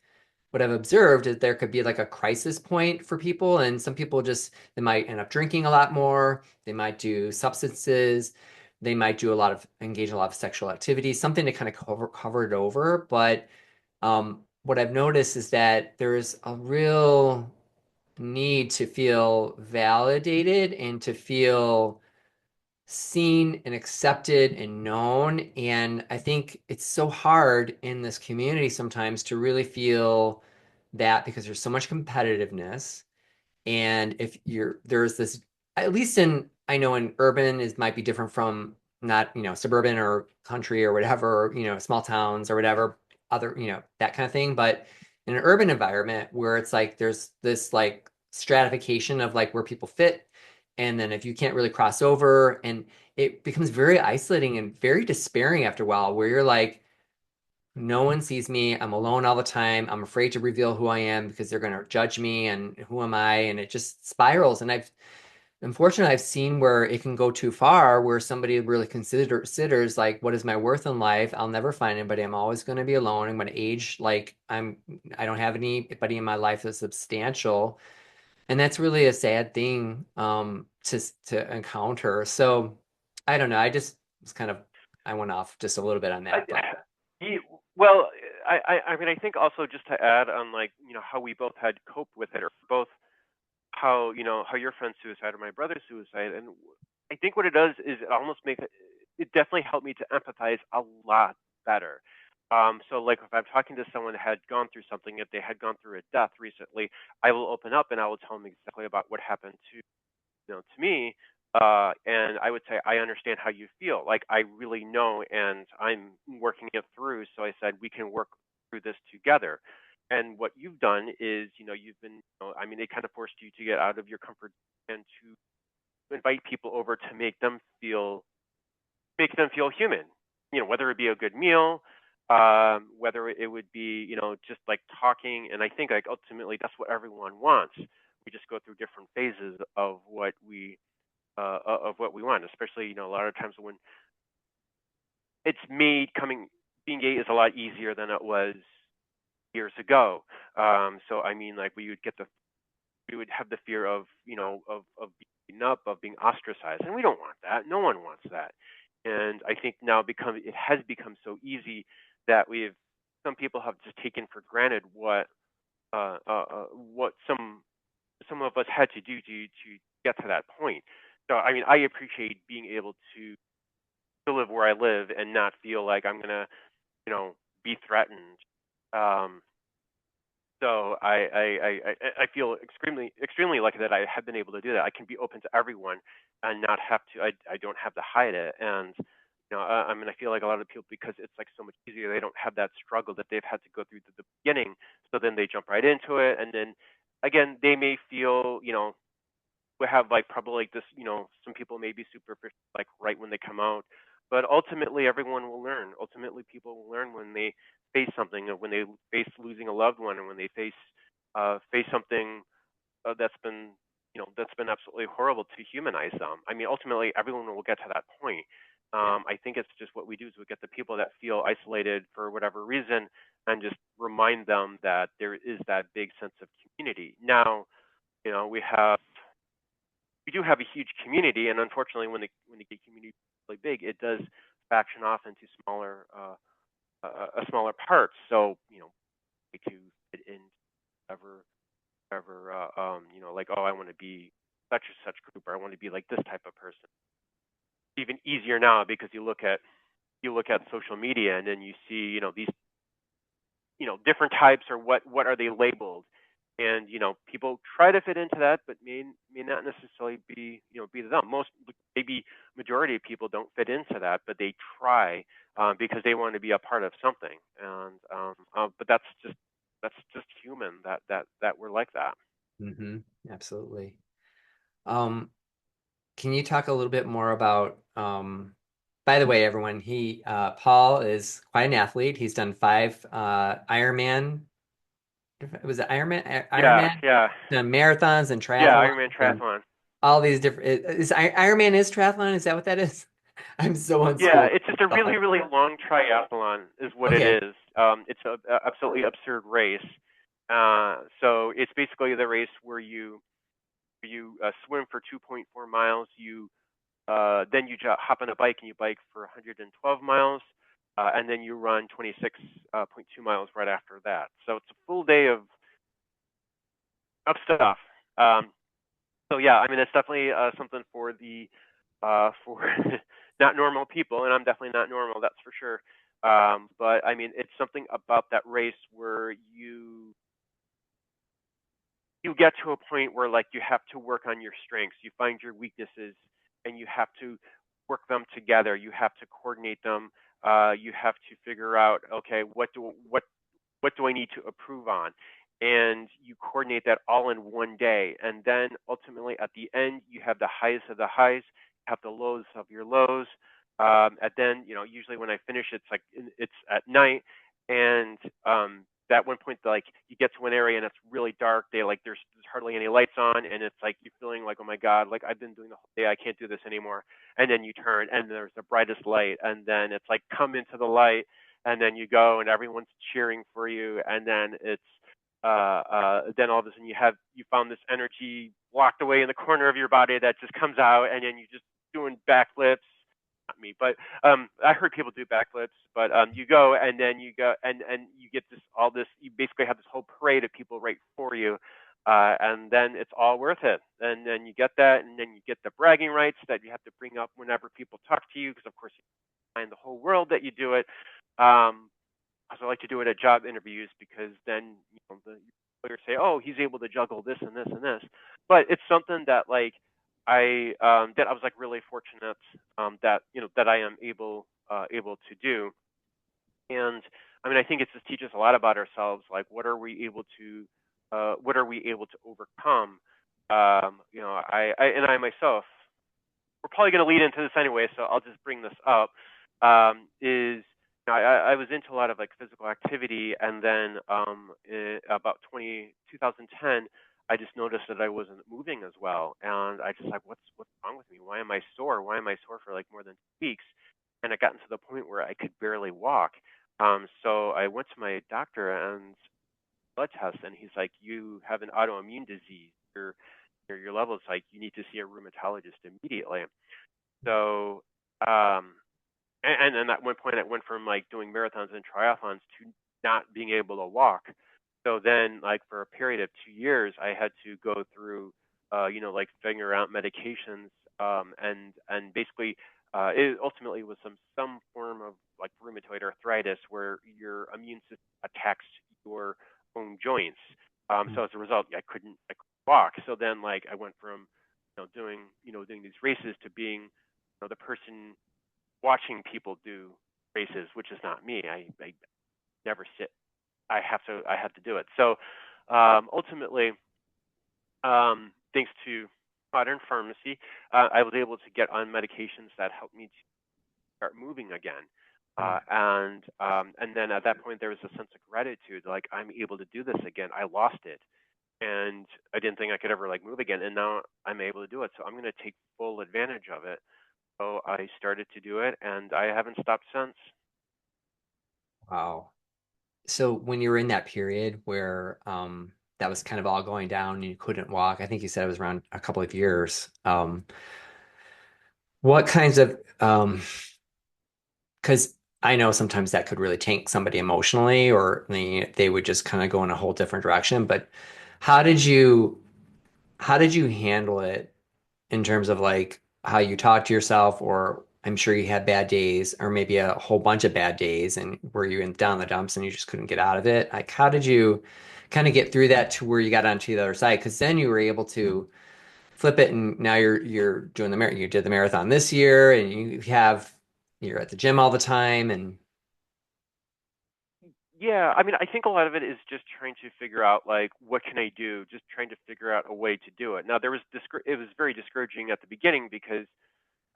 what I've observed is there could be like a crisis point for people, and some people just they might end up drinking a lot more. They might do substances. They might do engage in a lot of sexual activity, something to kind of cover it over. But what I've noticed is that there's a real need to feel validated and to feel seen and accepted and known. And I think it's so hard in this community sometimes to really feel that because there's so much competitiveness. And if there's this, at least I know in urban is might be different from not, suburban or country or whatever, small towns or whatever, other, that kind of thing. But in an urban environment where it's like there's this like stratification of like where people fit. And then if you can't really cross over, and it becomes very isolating and very despairing after a while, where you're like, no one sees me. I'm alone all the time. I'm afraid to reveal who I am because they're going to judge me and who am I? And it just spirals. And unfortunately, I've seen where it can go too far, where somebody really considers like, what is my worth in life? I'll never find anybody. I'm always going to be alone. I'm going to age like I don't have anybody in my life that's substantial. And that's really a sad thing to encounter. So I don't know. I just was kind of I went off just a little bit on I, that, but he, well, I mean, I think also just to add on, like, how we both had coped with it, or both how, how your friend's suicide or my brother's suicide. And I think what it does is it almost makes it definitely helped me to empathize a lot better. So like if I'm talking to someone that had gone through something, if they had gone through a death recently, I will open up and I will tell them exactly about what happened to me. And I would say, I understand how you feel. Like, I really know, and I'm working it through. So I said, we can work through this together. And what you've done is, you've been, I mean, it kind of forced you to get out of your comfort and to invite people over to make them feel human. Whether it be a good meal, whether it would be, just like talking. And I think like ultimately that's what everyone wants. We just go through different phases of what we want, especially a lot of times when it's made coming being gay is a lot easier than it was years ago. So I mean, like we would have the fear of of being up, of being ostracized, and we don't want that. No one wants that. And I think now it has become so easy that some people have just taken for granted what some of us had to do to get to that point. So I mean, I appreciate being able to where I live and not feel like I'm gonna, be threatened. Um, so I feel extremely lucky that I have been able to do that. I can be open to everyone and not have to. I don't have to hide it. And I mean, I feel like a lot of people, because it's like so much easier, they don't have that struggle that they've had to go through at the beginning. So then they jump right into it, and then again, they may feel, we have like probably like this, some people may be superficial like right when they come out, but ultimately everyone will learn. Ultimately, people will learn when they face something, or when they face losing a loved one, or when they face something that's been absolutely horrible to humanize them. I mean, ultimately, everyone will get to that point. Yeah. I think it's just what we do is we get the people that feel isolated for whatever reason, and just remind them that there is that big sense of community. Now, we do have a huge community, and unfortunately, when the gay community is really big, it does faction off into smaller parts. So to fit in ever like, oh, I want to be such and such group, or I want to be like this type of person. It's even easier now because you look at social media, and then you see these different types, or what are they labeled, and people try to fit into that, but may not necessarily be them. Most, maybe majority of people don't fit into that, but they try, because they want to be a part of something. And but that's just human, that we're like that. Hmm. Absolutely. Um, can you talk a little bit more about, by the way, everyone, Paul is quite an athlete. He's done 5 Ironman. Was it Ironman? Yeah, Ironman? yeah, Done marathons and yeah. triathlons Ironman and triathlon. all these different. Ironman is triathlon? Is that what that is? I'm so Yeah, unschooled it's with just a stuff really, like really long triathlon, is what it Okay. is. It's a absolutely absurd race. So it's basically the race where you swim for 2.4 miles. Then you hop on a bike and you bike for 112 miles, and then you run 26.2 miles right after that. So it's a full day of stuff. Um, so yeah, I mean, it's definitely something for not normal people, and I'm definitely not normal, that's for sure. But I mean, it's something about that race where you get to a point where, like, you have to work on your strengths, you find your weaknesses, and you have to work them together. You have to coordinate them. You have to figure out, okay, what do I need to improve on? And you coordinate that all in one day. And then ultimately at the end, you have the highs of the highs, you have the lows of your lows. And then, usually when I finish, it's at night. And at one point, like, you get to an area and it's really dark. There's hardly any lights on, and it's like you're feeling like, oh my God, like I've been doing the whole day, I can't do this anymore. And then you turn and there's the brightest light, and then it's like, come into the light, and then you go and everyone's cheering for you, and then then all of a sudden you found this energy locked away in the corner of your body that just comes out, and then you just doing backflips. Not me, but I heard people do backflips. But you go, and then you go, and you get this. You basically have this whole parade of people right for you, and then it's all worth it. And then you get that, and then you get the bragging rights that you have to bring up whenever people talk to you, because of course you find the whole world that you do it. Um, I like to do it at job interviews, because then the employers say, "Oh, he's able to juggle this and this and this." But it's something that, like, I was like really fortunate, that I am able to do. And I mean, I think it just teaches a lot about ourselves. Like, what are we able to overcome? I myself, we're probably going to lead into this anyway, so I'll just bring this up. Is I was into a lot of like physical activity, and then about 2010, I just noticed that I wasn't moving as well, and I just like, what's wrong with me? Why am I sore? Why am I sore for like more than 2 weeks? And it gotten to the point where I could barely walk. So I went to my doctor and blood test, and he's like, you have an autoimmune disease. Your levels, like, you need to see a rheumatologist immediately. So, and then at one point, it went from like doing marathons and triathlons to not being able to walk. So then, like, for a period of 2 years, I had to go through, like, figuring out medications, and basically It ultimately was some form of like rheumatoid arthritis where your immune system attacks your own joints. So as a result, I couldn't walk. So then like I went from doing these races to being the person watching people do races, which is not me. I never sit. I have to do it. So ultimately, thanks to modern pharmacy, I was able to get on medications that helped me to start moving again. And then at that point there was a sense of gratitude, like I'm able to do this again. I lost it, and I didn't think I could ever like move again, and now I'm able to do it. So I'm going to take full advantage of it. So I started to do it, and I haven't stopped since. Wow. So when you were in that period where that was kind of all going down and you couldn't walk, I think you said it was around a couple of years. What kinds of because I know sometimes that could really tank somebody emotionally, or they would just kind of go in a whole different direction. But how did you how did you handle it in terms of like how you talk to yourself, or I'm sure you had bad days, or maybe a whole bunch of bad days, and were you in down the dumps and you just couldn't get out of it? Like, how did you kind of get through that to where you got onto the other side? Because then you were able to flip it, and now you're doing the marathon. You did the marathon this year, and you're at the gym all the time, and Yeah, I mean, I think a lot of it is just trying to figure out like what can I do, just trying to figure out a way to do it. Now it was very discouraging at the beginning because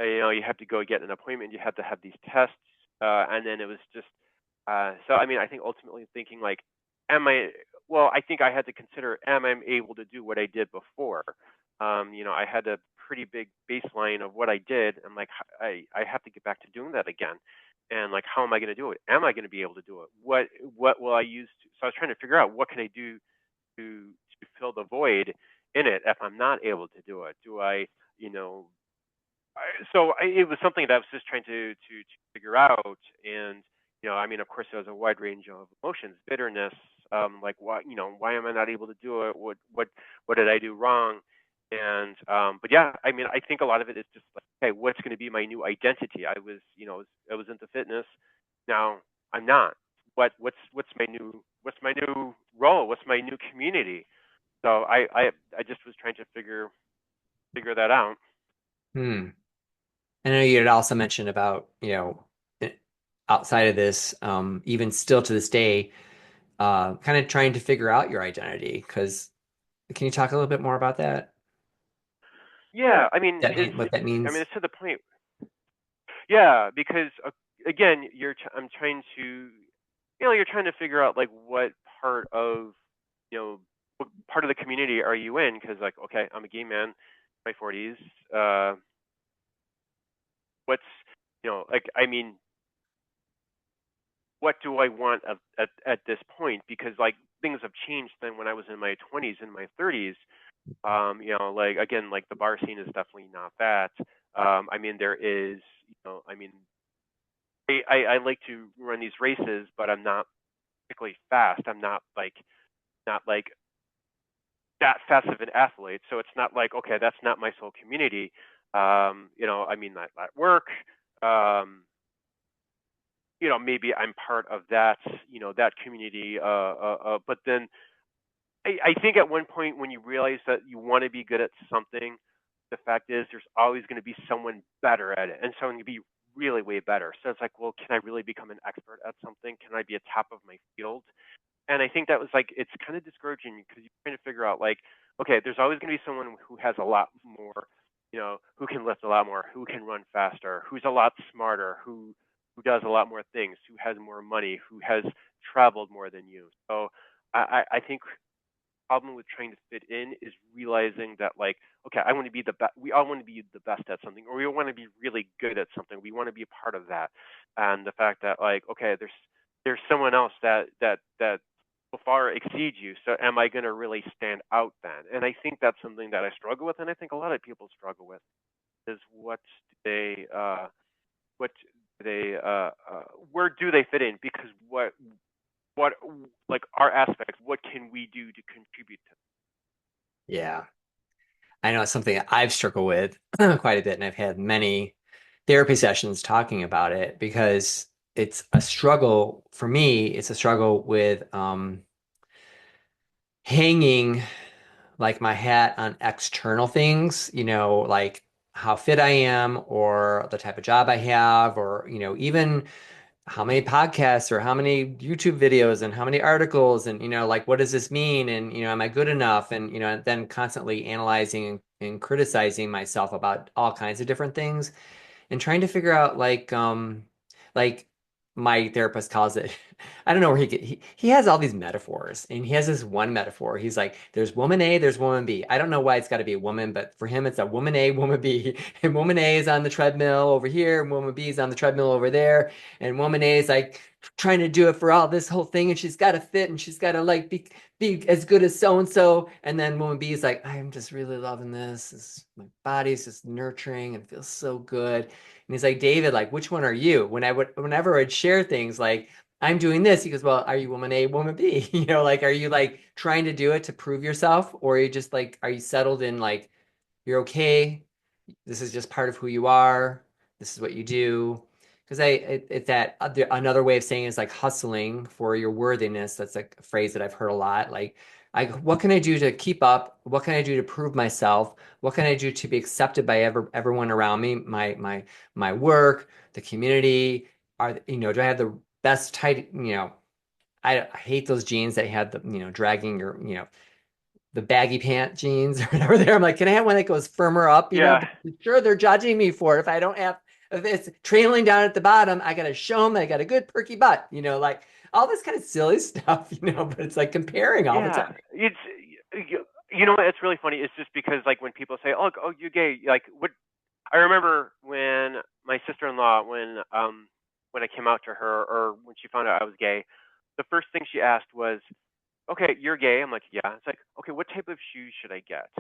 you have to go get an appointment, you have to have these tests, and then it was just so I mean, I think ultimately thinking like, am I? Well, I think I had to consider, am I able to do what I did before? I had a pretty big baseline of what I did. I'm like, I have to get back to doing that again, and like, how am I going to do it? Am I going to be able to do it? What will I use? So I was trying to figure out what can I do to fill the void in it if I'm not able to do it. Do I, you know, it was something that I was just trying to figure out, and I mean, of course, there was a wide range of emotions, bitterness, like why am I not able to do it? What did I do wrong? And but yeah, I mean, I think a lot of it is just like, hey, what's going to be my new identity? I was into fitness, now I'm not. What's my new role? What's my new community? So I just was trying to figure that out. hmm. I know you had also mentioned about, outside of this, even still to this day, kind of trying to figure out your identity. Because can you talk a little bit more about that? Yeah, I mean, What that means? it's to the point. Yeah, because again, I'm trying to, you're trying to figure out like what part of the community are you in? Because like, okay, I'm a gay man, in my 40s. Uh, what's, like, I mean, what do I want at this point? Because like things have changed than when I was in my 20s and my 30s. Like again, like the bar scene is definitely not that. I mean, there is, I mean, I like to run these races, but I'm not particularly fast. I'm not like that fast of an athlete. So it's not like, okay, that's not my sole community. I mean, at work, um, maybe I'm part of that community. But then I think at one point when you realize that you want to be good at something, the fact is there's always going to be someone better at it, and someone can be really way better. So it's like, well, can I really become an expert at something? Can I be a top of my field? And I think that was like, it's kind of discouraging because you're trying to figure out like, okay, there's always going to be someone who has a lot more, who can lift a lot more, who can run faster, who's a lot smarter, who does a lot more things, who has more money, who has traveled more than you. So I think problem with trying to fit in is realizing that like, okay, I want to be the best. We all want to be the best at something, or we want to be really good at something. We want to be a part of that. And the fact that like, okay, there's someone else that will far exceed you. So am I going to really stand out then? And I think that's something that I struggle with, and I think a lot of people struggle with is what do they where do they fit in? Because what like our aspects, what can we do to contribute to? Yeah. I know it's something that I've struggled with quite a bit, and I've had many therapy sessions talking about it because it's a struggle for me. It's a struggle with hanging like my hat on external things, like how fit I am or the type of job I have, or, even how many podcasts or how many YouTube videos and how many articles and, like, what does this mean? And, am I good enough? And, then constantly analyzing and criticizing myself about all kinds of different things and trying to figure out like my therapist calls it. I don't know where he has all these metaphors, and he has this one metaphor. He's like, there's woman A, there's woman B. I don't know why it's got to be a woman, but for him it's a woman A, woman B. And woman A is on the treadmill over here, and woman B is on the treadmill over there, and woman A is like trying to do it for all this whole thing, and she's got to fit, and she's got to like be as good as so and so. And then woman B is like, I'm just really loving my body's just nurturing and feels so good. And he's like, David, like, which one are you? Whenever I'd share things like, I'm doing this, he goes, well, are you woman A, woman B? Like, are you like trying to do it to prove yourself? Or are you just like, are you settled in like, you're okay? This is just part of who you are. This is what you do. Because it's that another way of saying is like hustling for your worthiness. That's like a phrase that I've heard a lot. Like, what can I do to keep up? What can I do to prove myself? What can I do to be accepted by everyone around me? My work, the community. Do I have the best tight? I hate those jeans that had the dragging your the baggy pant jeans or whatever there. I'm like, can I have one that goes firmer up? Yeah, Because sure, they're judging me for it. If it's trailing down at the bottom, I got to show them that I got a good perky butt, like all this kind of silly stuff, but it's like comparing all the yeah. time. You know what? It's really funny. It's just because like when people say, "Oh, you gay," like what I remember when my sister-in-law, when I came out to her, or when she found out I was gay, the first thing she asked was, "Okay, you're gay." I'm like, "Yeah." It's like, "Okay, what type of shoes should I get?"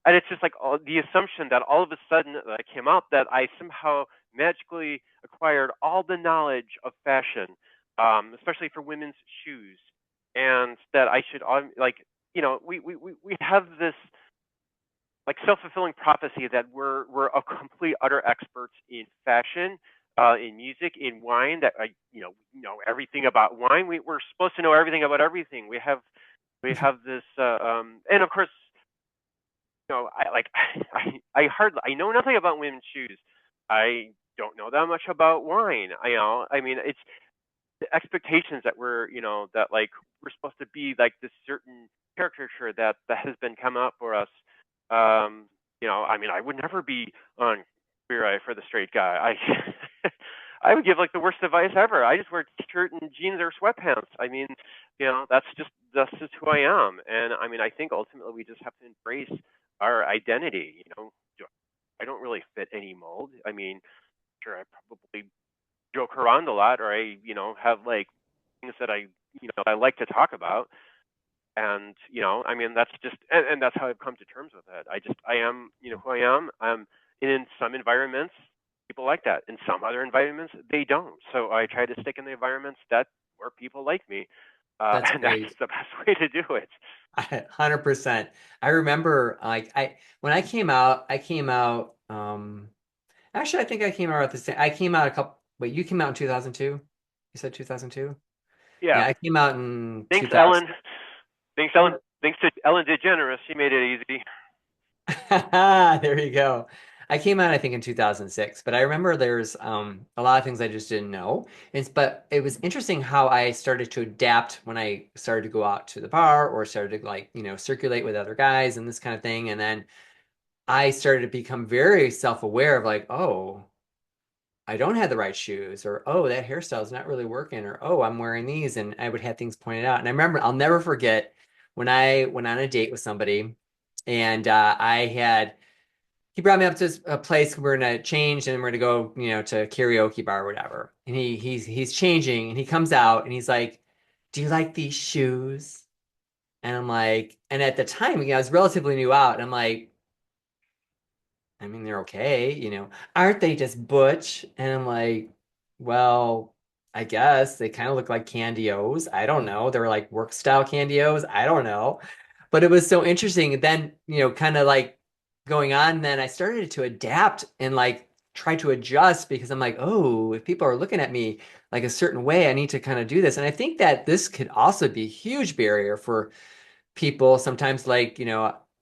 And it's just like the assumption that all of a sudden that I came out, that I somehow magically acquired all the knowledge of fashion, especially for women's shoes, and that I should like, we have this like self-fulfilling prophecy that we're a complete utter experts in fashion, in music, in wine. That I know everything about wine. We're supposed to know everything about everything. We have this, and of course, I like I know nothing about women's shoes. I don't know that much about wine. I mean, it's the expectations that that like we're supposed to be like this certain caricature that has been come out for us. I mean, I would never be on Queer Eye for the Straight Guy. I would give like the worst advice ever. I just wear t-shirt and jeans or sweatpants. I mean, that's just who I am. And I mean, I think ultimately we just have to embrace our identity. I don't really fit any mold. I mean, sure, I probably joke around a lot, or I have like things that I like to talk about. And I mean, that's just, and that's how I've come to terms with it. I am who I am. In some environments people like that, in some other environments they don't, so I try to stick in the environments that where people like me, That's and that's great. the best way to do it. 100%. I remember like I came out, actually I think I came out at the same, I came out a couple, wait, you came out in 2002? You said 2002? Yeah. Yeah, I came out in Thanks, 2000. Ellen. Thanks to Ellen DeGeneres. She made it easy. There you go. I came out, I think, in 2006, but I remember there's a lot of things I just didn't know. But it was interesting how I started to adapt when I started to go out to the bar or started to like, circulate with other guys and this kind of thing. And then I started to become very self-aware of like, oh, I don't have the right shoes, or oh, that hairstyle is not really working, or oh, I'm wearing these, and I would have things pointed out. And I remember, I'll never forget when I went on a date with somebody, and he brought me up to a place we're gonna change, and we're gonna go, to a karaoke bar or whatever. And he's changing, and he comes out, and he's like, "Do you like these shoes?" And I'm like, and at the time, I was relatively new out, and I'm like, I mean, they're okay, aren't they just butch? And I'm like, well, I guess they kind of look like Candios. I don't know. They were like work style Candios. I don't know. But it was so interesting. And then, kind of like going on, then I started to adapt and like try to adjust because I'm like, oh, if people are looking at me like a certain way, I need to kind of do this. And I think that this could also be a huge barrier for people sometimes, like,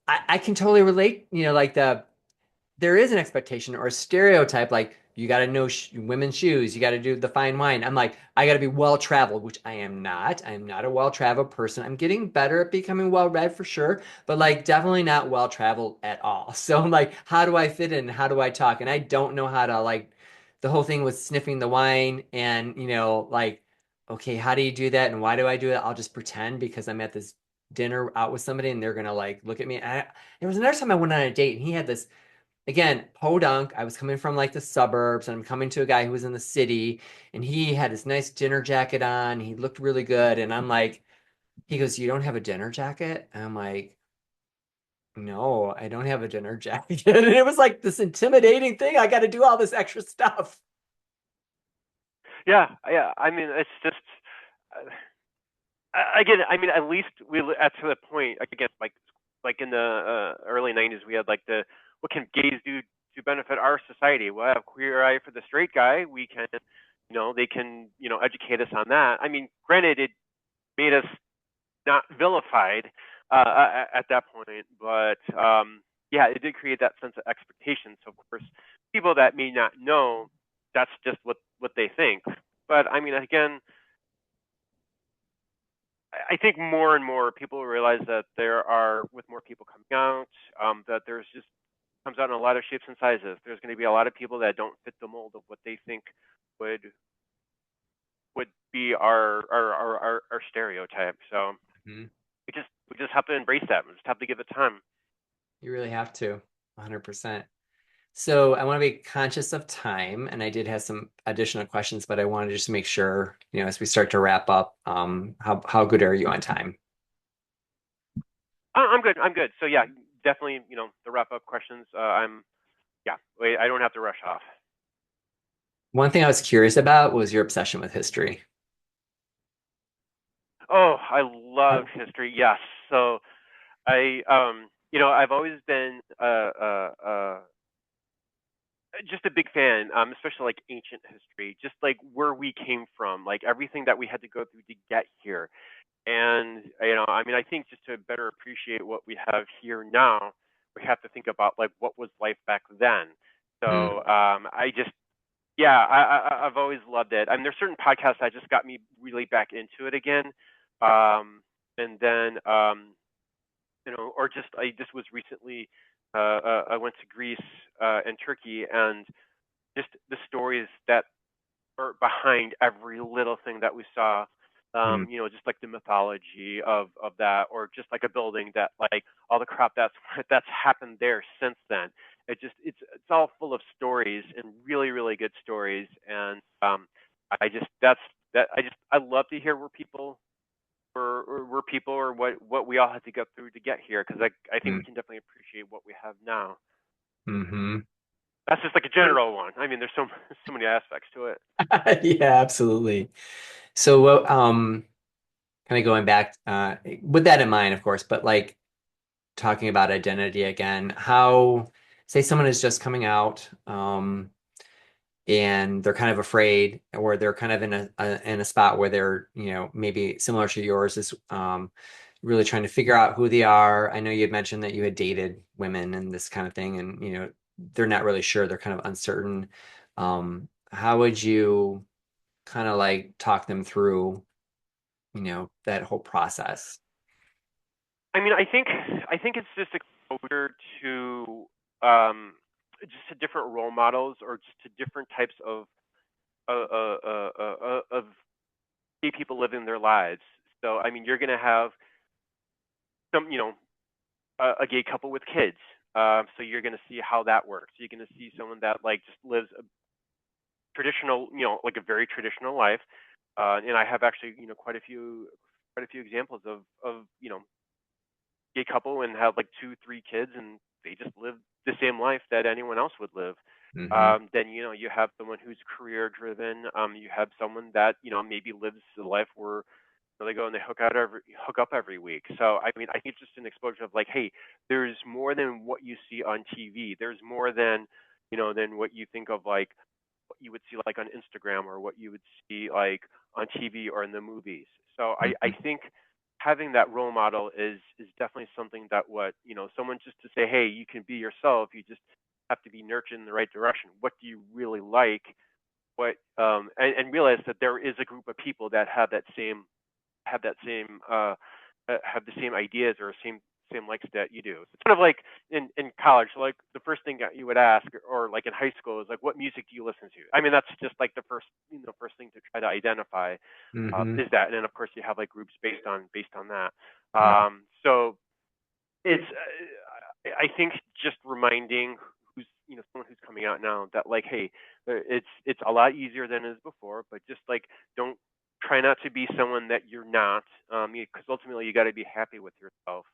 I can totally relate, like there is an expectation or a stereotype, like you got to know women's shoes, you got to do the fine wine. I'm like, I got to be well traveled, which I am not. I am not a well traveled person. I'm getting better at becoming well read for sure, but like definitely not well traveled at all. So I'm like, how do I fit in? How do I talk? And I don't know how to, like, the whole thing with sniffing the wine and, like, okay, how do you do that? And why do I do it? I'll just pretend because I'm at this dinner out with somebody and they're gonna like look at me. There was another time I went on a date and he had this, again, podunk. I was coming from like the suburbs and I'm coming to a guy who was in the city and he had his nice dinner jacket on. He looked really good. And I'm like, he goes, "You don't have a dinner jacket?" And I'm like, "No, I don't have a dinner jacket." And it was like this intimidating thing. I got to do all this extra stuff. Yeah, yeah. I mean, it's just again. I mean, at least we at to the point again, like in the early '90s, we had like the what can gays do to benefit our society? Well, I have queer eye for the straight guy. We can, they can, educate us on that. I mean, granted, it made us not vilified at that point, but yeah, it did create that sense of expectation. So of course, people that may not know, that's just what they think. But I mean, again, I think more and more people realize that there are, with more people coming out, that there's just comes out in a lot of shapes and sizes. There's going to be a lot of people that don't fit the mold of what they think would would be our stereotype. So Mhm. we just have to embrace that. We just have to give it time. You really have to, 100%. So I want to be conscious of time, and I did have some additional questions, but I wanted just to make sure, as we start to wrap up, how good are you on time? I'm good. I'm good. So yeah, definitely. The wrap up questions. I'm yeah. Wait, I don't have to rush off. One thing I was curious about was your obsession with history. Oh, I love Oh. history. Yes. So I've always been just a big fan, especially like ancient history, just like where we came from, like everything that we had to go through to get here. And I mean, I think just to better appreciate what we have here now, we have to think about like what was life back then. So Mm, I just yeah, I've always loved it. I mean, there's certain podcasts that just got me really back into it again. And then or just I just was recently I went to Greece and Turkey, and just the stories that are behind every little thing that we saw. mm, Just like the mythology of that, or just like a building that like all the crap that's happened there since then. It's all full of stories and really really good stories, and I just that's that I love to hear where people or people or what we all had to go through to get here, because I think we mm, can definitely appreciate what we have now. mm-hmm. That's just like a general one. I mean, there's so so many aspects to it. Yeah, absolutely. So, kind of going back, with that in mind, of course, but like talking about identity again, how, say someone is just coming out, and they're kind of afraid, or they're kind of in a spot where they're, maybe similar to yours, is really trying to figure out who they are. I know you had mentioned that you had dated women and this kind of thing, and they're not really sure, they're kind of uncertain. How would you kind of like talk them through, that whole process? I mean, I think it's just exposure to um, just to different role models, or just to different types of gay people living their lives. So I mean, you're gonna have some, a gay couple with kids. So you're gonna see how that works. You're gonna see someone that like just lives a traditional, like a very traditional life. And I have actually, quite a few examples of gay couple and have like two, three kids, and they just live the same life that anyone else would live. Hmm. Then you have someone who's career driven. You have someone that maybe lives a life where they go and they hook up every week. So I mean, I think it's just an exposure of like, hey, there's more than what you see on TV. There's more than than what you think of like what you would see like on Instagram or what you would see like on TV or in the movies. So I Mhm. think having that role model is definitely something that what someone just to say, hey, you can be yourself. You just have to be nurtured in the right direction. What do you really like? And realize that there is a group of people that have that same have the same ideas or same likes that you do. It's kind of like in college, like the first thing that you would ask, or like in high school, is like, what music do you listen to? I mean, that's just like the first thing to try to identify Mhm. is that, and then of course you have like groups based on that. Yeah. So it's I think just reminding who's someone who's coming out now that like, hey, it's a lot easier than it is before, but just like don't try not to be someone that you're not, because ultimately you got to be happy with yourself.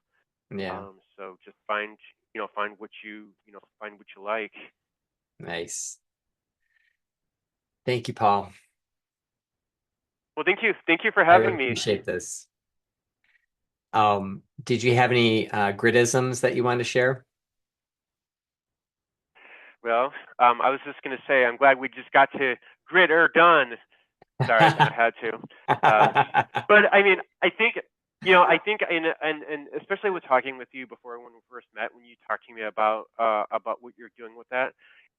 Yeah. So just find what find what you like. Nice. Thank you, Paul. Well, thank you for I really having me. appreciate this. Did you have any Grit-isms that you wanted to share? Well, I was just gonna say I'm glad we just got to grit her done. Sorry, I kind of had to. Um, but I mean, I think, and especially with talking with you before when we first met, when you talked to me about what you're doing with that,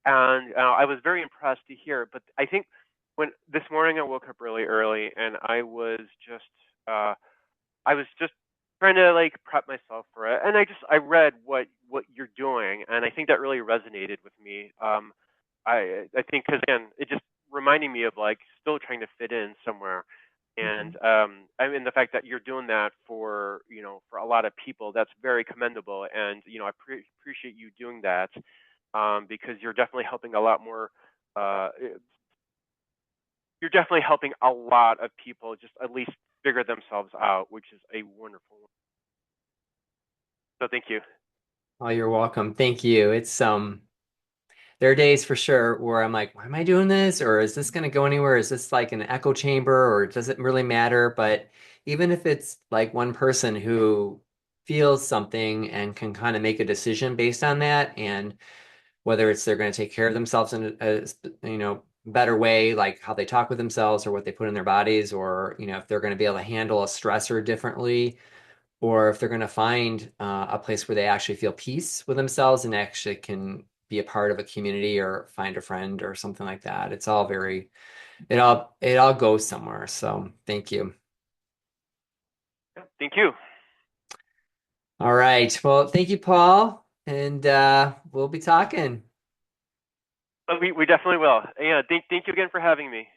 and I was very impressed to hear. But I think when this morning I woke up really early, and uh, I was just trying to like prep myself for it, and I read what you're doing, and I think that really resonated with me. I think because again, it just reminding me of like still trying to fit in somewhere, and I mean the fact that you're doing that for a lot of people, that's very commendable, and I appreciate you doing that because you're definitely helping a lot more. Uh, you're definitely helping a lot of people just at least figure themselves out, which is a wonderful one. So thank you. Oh, you're welcome. Thank you. There are days for sure where I'm like, why am I doing this? Or is this going to go anywhere? Is this like an echo chamber or does it really matter? But even if it's like one person who feels something and can kind of make a decision based on that, and whether it's they're going to take care of themselves in a better way, like how they talk with themselves or what they put in their bodies, or if they're going to be able to handle a stressor differently, or if they're going to find a place where they actually feel peace with themselves and actually can be a part of a community or find a friend or something like that. It's all very, it all goes somewhere. So thank you. Yeah, thank you. All right. Well, thank you, Paul. And we'll be talking. We definitely will. Yeah, thank you again for having me.